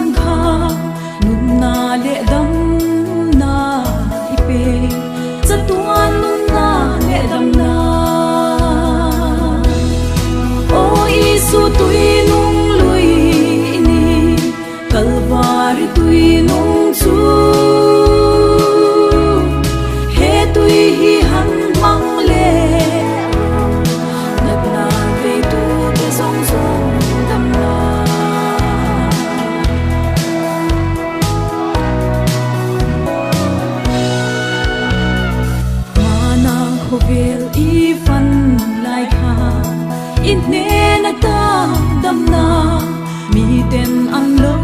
kan kha nun na le dam na ipe chatuan nun na le dam na o isu tui nung lui ni kalvari tui nung chu he tui hi han mang le nat na ve tu te song song dam na mana hovel i fan lai kha in ne na ta dam na mi ten an lo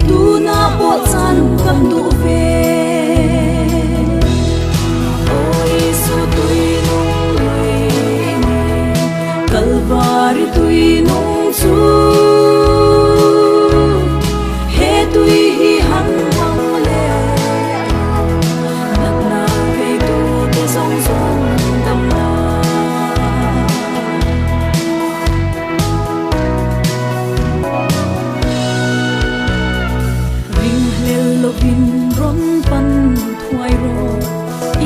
tu na po chan kam du ve o isu tui nung lui ni kalvari tui nung chu he tui hi han mang le nat na ve tu te song song dam na lovin ron pan thuai ro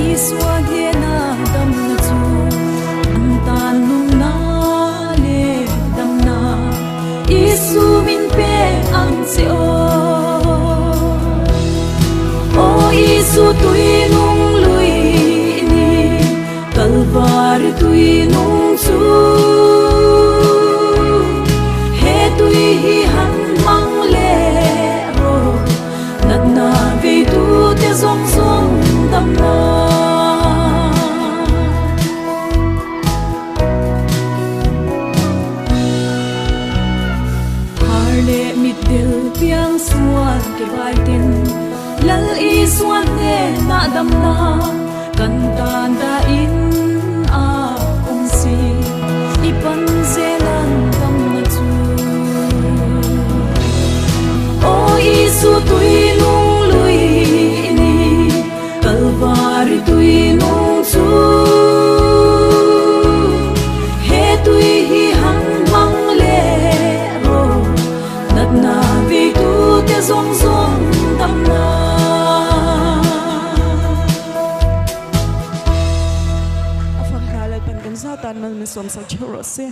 iswa he na dam na chu an tan nung na le dam na isu min pe ang se o isu tui nung lui ni kalvar tui nung chu he tui hi han mang le nat na ve tu te zong zong dam na har le mit del piang suan ke vai tin lal i suan ne na dam na kan tan da in a ong si ipan zelan dam na chu o isu tui nung lui ni kalvari tui nung chu he tui hi han mang le ro nat na ve tu te zong zong dam na afan khalai pan kan sa tan man me som sa chero se